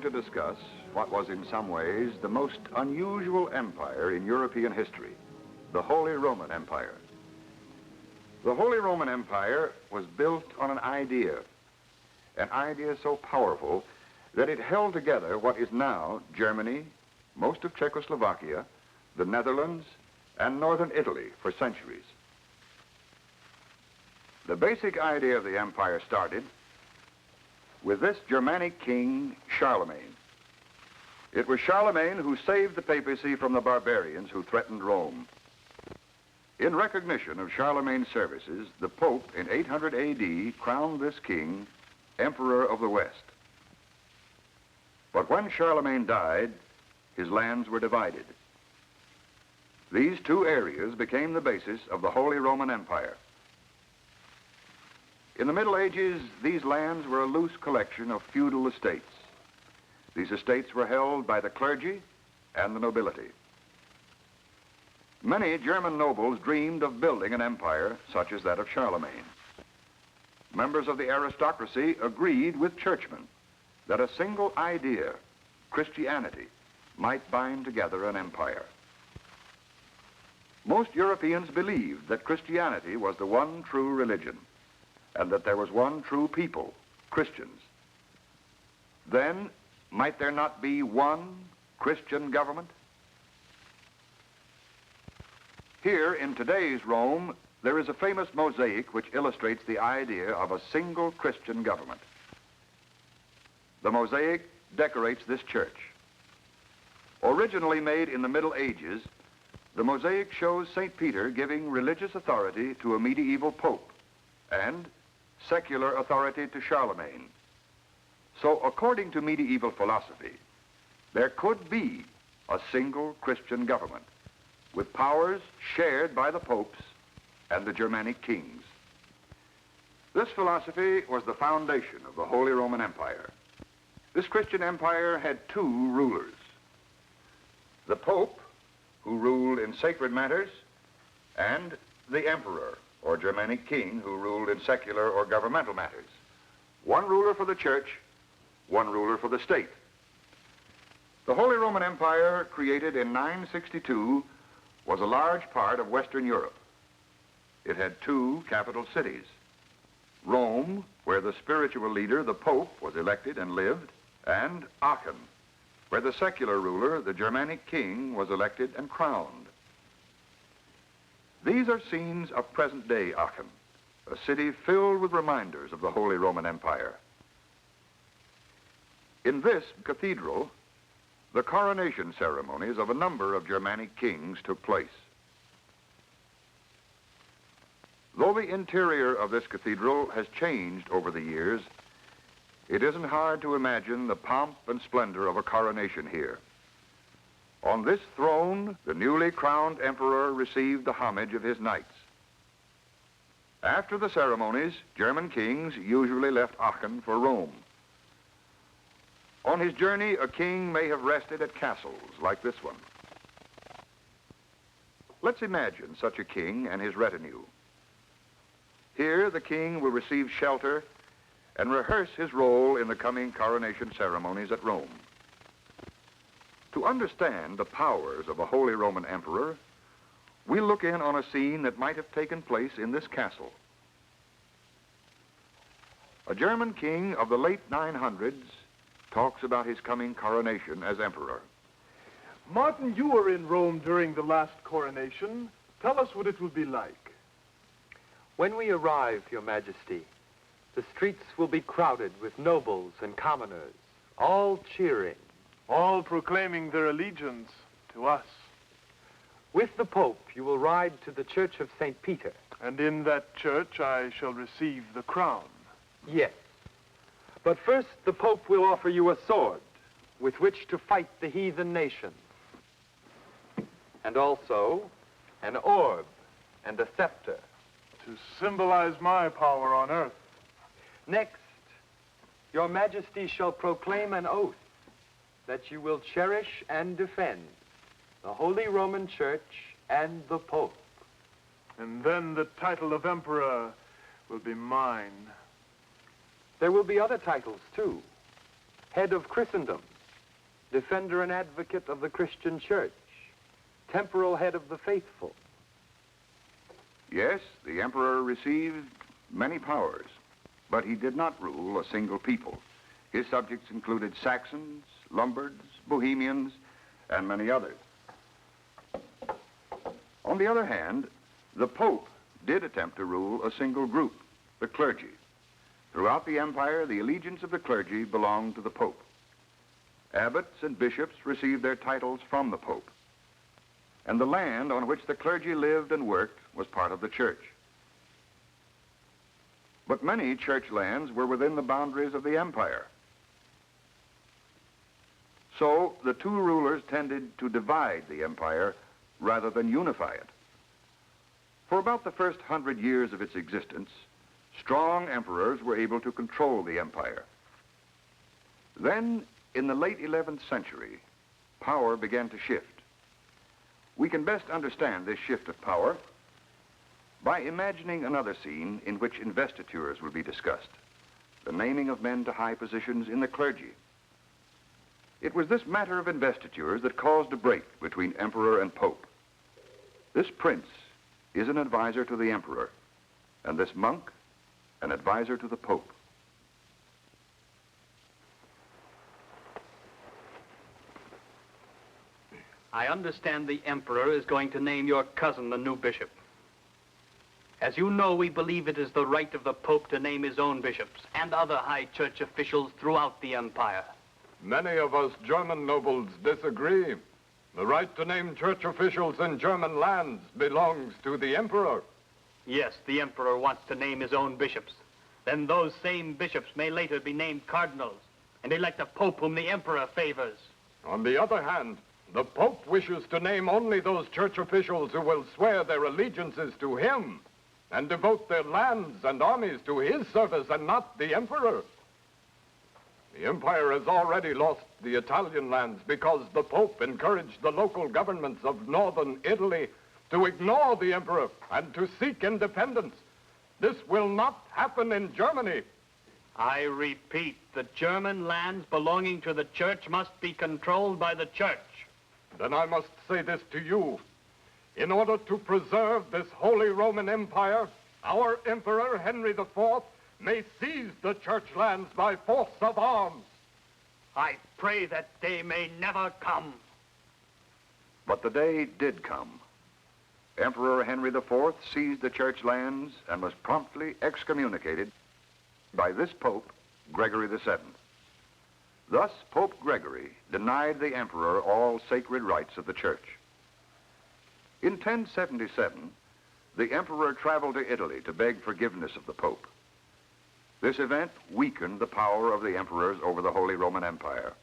going to discuss what was in some ways the most unusual empire in European history, the Holy Roman Empire. The Holy Roman Empire was built on an idea so powerful that it held together what is now Germany, most of Czechoslovakia, the Netherlands, and northern Italy for centuries. The basic idea of the empire started with this Germanic king, Charlemagne. It was Charlemagne who saved the papacy from the barbarians who threatened Rome. In recognition of Charlemagne's services, the Pope in 800 AD crowned this king Emperor of the West. But when Charlemagne died, his lands were divided. These two areas became the basis of the Holy Roman Empire. In the Middle Ages, these lands were a loose collection of feudal estates. These estates were held by the clergy and the nobility. Many German nobles dreamed of building an empire such as that of Charlemagne. Members of the aristocracy agreed with churchmen that a single idea, Christianity, might bind together an empire. Most Europeans believed that Christianity was the one true religion, and that there was one true people, Christians. Then, might there not be one Christian government? Here in today's Rome, there is a famous mosaic which illustrates the idea of a single Christian government. The mosaic decorates this church. Originally made in the Middle Ages, the mosaic shows St. Peter giving religious authority to a medieval pope and secular authority to Charlemagne. So according to medieval philosophy, there could be a single Christian government with powers shared by the popes and the Germanic kings. This philosophy was the foundation of the Holy Roman Empire. This Christian empire had two rulers: the Pope, who ruled in sacred matters, and the Emperor, or Germanic king, who ruled in secular or governmental matters. One ruler for the church, one ruler for the state. The Holy Roman Empire, created in 962, was a large part of Western Europe. It had two capital cities: Rome, where the spiritual leader, the Pope, was elected and lived, and Aachen, where the secular ruler, the Germanic king, was elected and crowned. These are scenes of present-day Aachen, a city filled with reminders of the Holy Roman Empire. In this cathedral, the coronation ceremonies of a number of Germanic kings took place. Though the interior of this cathedral has changed over the years, it isn't hard to imagine the pomp and splendor of a coronation here. On this throne, the newly crowned emperor received the homage of his knights. After the ceremonies, German kings usually left Aachen for Rome. On his journey, a king may have rested at castles like this one. Let's imagine such a king and his retinue. Here, the king will receive shelter and rehearse his role in the coming coronation ceremonies at Rome. To understand the powers of a Holy Roman Emperor, we look in on a scene that might have taken place in this castle. A German king of the late 900s talks about his coming coronation as emperor. Martin, you were in Rome during the last coronation. Tell us what it will be like. When we arrive, Your Majesty, the streets will be crowded with nobles and commoners, all cheering. All proclaiming their allegiance to us. With the Pope, you will ride to the Church of St. Peter. And in that church, I shall receive the crown. Yes. But first, the Pope will offer you a sword with which to fight the heathen nations. And also an orb and a scepter. To symbolize my power on earth. Next, Your Majesty shall proclaim an oath that you will cherish and defend the Holy Roman Church and the Pope. And then the title of emperor will be mine. There will be other titles, too. head of Christendom, defender and advocate of the Christian church, temporal head of the faithful. Yes, the emperor received many powers, but he did not rule a single people. His subjects included Saxons, Lombards, Bohemians, and many others. On the other hand, the Pope did attempt to rule a single group, the clergy. Throughout the empire, the allegiance of the clergy belonged to the Pope. Abbots and bishops received their titles from the Pope, and the land on which the clergy lived and worked was part of the church. But many church lands were within the boundaries of the empire. So the two rulers tended to divide the empire rather than unify it. For about the first 100 years of its existence, strong emperors were able to control the empire. Then, in the late 11th century, power began to shift. We can best understand this shift of power by imagining another scene in which investitures will be discussed, the naming of men to high positions in the clergy. It was this matter of investitures that caused a break between emperor and pope. This prince is an advisor to the emperor, and this monk, an advisor to the pope. I understand the emperor is going to name your cousin the new bishop. As you know, we believe it is the right of the pope to name his own bishops and other high church officials throughout the empire. Many of us German nobles disagree. The right to name church officials in German lands belongs to the emperor. Yes, the emperor wants to name his own bishops. Then those same bishops may later be named cardinals and elect a pope whom the emperor favors. On the other hand, the pope wishes to name only those church officials who will swear their allegiances to him and devote their lands and armies to his service and not the emperor. The empire has already lost the Italian lands because the Pope encouraged the local governments of northern Italy to ignore the emperor and to seek independence. This will not happen in Germany. I repeat, the German lands belonging to the church must be controlled by the church. Then I must say this to you. In order to preserve this Holy Roman Empire, our Emperor Henry IV may seize the church lands by force of arms. I pray that day may never come. But the day did come. Emperor Henry IV seized the church lands and was promptly excommunicated by this Pope, Gregory VII. Thus, Pope Gregory denied the emperor all sacred rights of the church. In 1077, the emperor traveled to Italy to beg forgiveness of the Pope. This event weakened the power of the emperors over the Holy Roman Empire.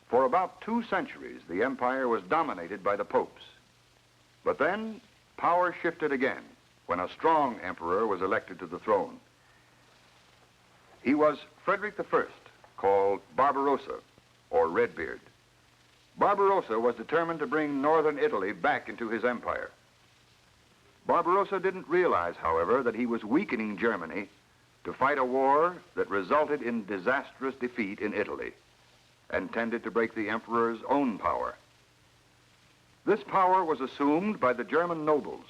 For about 2 centuries, the empire was dominated by the popes. But then, power shifted again when a strong emperor was elected to the throne. He was Frederick I, called Barbarossa, or Redbeard. Barbarossa was determined to bring northern Italy back into his empire. Barbarossa didn't realize, however, that he was weakening Germany to fight a war that resulted in disastrous defeat in Italy and tended to break the emperor's own power. This power was assumed by the German nobles,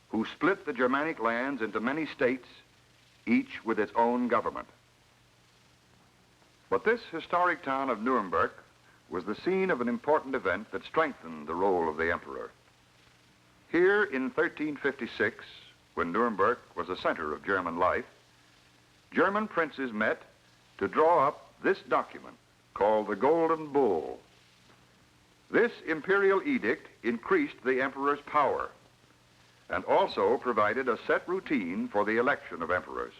who split the Germanic lands into many states, each with its own government. But this historic town of Nuremberg was the scene of an important event that strengthened the role of the emperor. Here in 1356, when Nuremberg was the center of German life, German princes met to draw up this document called the Golden Bull. This imperial edict increased the emperor's power and also provided a set routine for the election of emperors.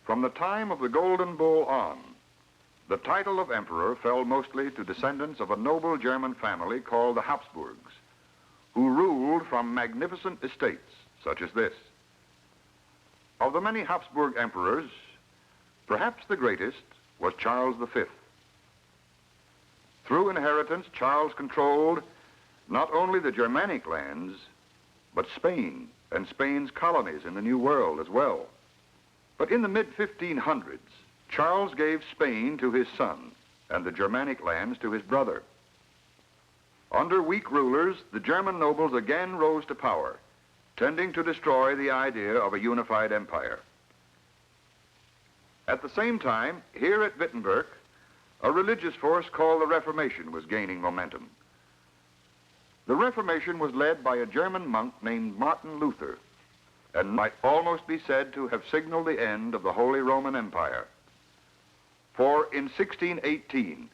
From the time of the Golden Bull on, the title of emperor fell mostly to descendants of a noble German family called the Habsburgs, who ruled from magnificent estates such as this. Of the many Habsburg emperors, perhaps the greatest was Charles V. Through inheritance, Charles controlled not only the Germanic lands, but Spain and Spain's colonies in the New World as well. But in the mid-1500s, Charles gave Spain to his son and the Germanic lands to his brother. Under weak rulers, the German nobles again rose to power, tending to destroy the idea of a unified empire. At the same time, here at Wittenberg, a religious force called the Reformation was gaining momentum. The Reformation was led by a German monk named Martin Luther, and might almost be said to have signaled the end of the Holy Roman Empire. For in 1618,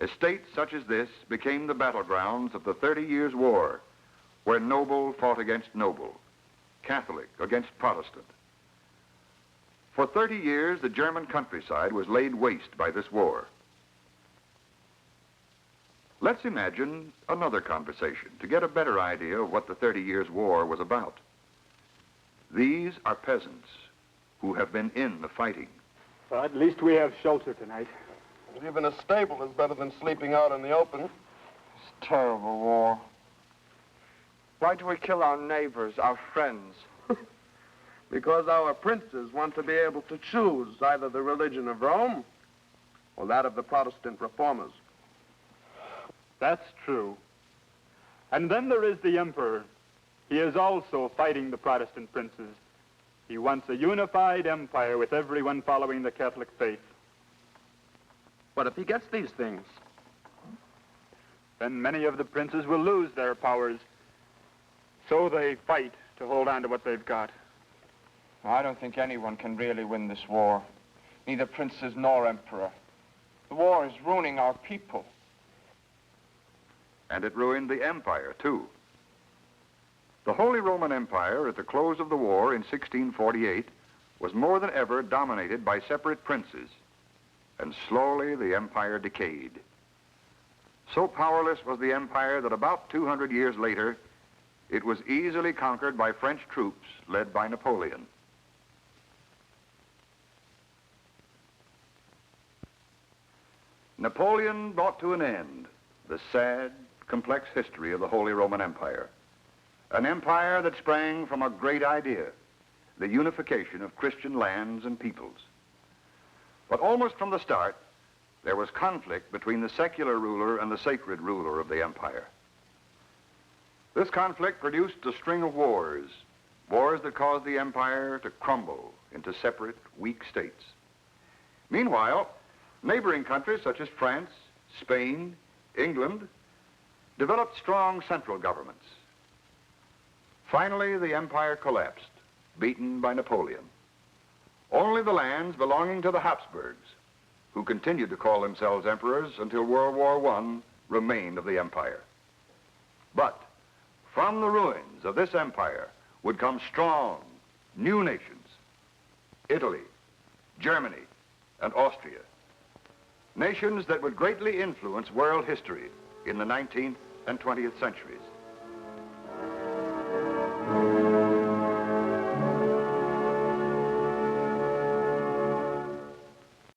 estates such as this became the battlegrounds of the 30 Years' War, where noble fought against noble, Catholic against Protestant. For 30 years, the German countryside was laid waste by this war. Let's imagine another conversation to get a better idea of what the 30 Years' War was about. These are peasants who have been in the fighting. Well, at least we have shelter tonight. Even a stable is better than sleeping out in the open. This terrible war. Why do we kill our neighbors, our friends? Because our princes want to be able to choose either the religion of Rome or that of the Protestant reformers. That's true. And then there is the emperor. He is also fighting the Protestant princes. He wants a unified empire with everyone following the Catholic faith. But if he gets these things? Then many of the princes will lose their powers. So they fight to hold on to what they've got. I don't think anyone can really win this war. Neither princes nor emperor. The war is ruining our people. And it ruined the empire, too. The Holy Roman Empire, at the close of the war in 1648, was more than ever dominated by separate princes, and slowly the empire decayed. So powerless was the empire that about 200 years later, it was easily conquered by French troops led by Napoleon. Napoleon brought to an end the sad, complex history of the Holy Roman Empire. An empire that sprang from a great idea, the unification of Christian lands and peoples. But almost from the start, there was conflict between the secular ruler and the sacred ruler of the empire. This conflict produced a string of wars, wars that caused the empire to crumble into separate, weak states. Meanwhile, neighboring countries such as France, Spain, England, developed strong central governments. Finally, the empire collapsed, beaten by Napoleon. Only the lands belonging to the Habsburgs, who continued to call themselves emperors until World War I, remained of the empire. But from the ruins of this empire would come strong, new nations: Italy, Germany, and Austria. Nations that would greatly influence world history in the 19th and 20th centuries.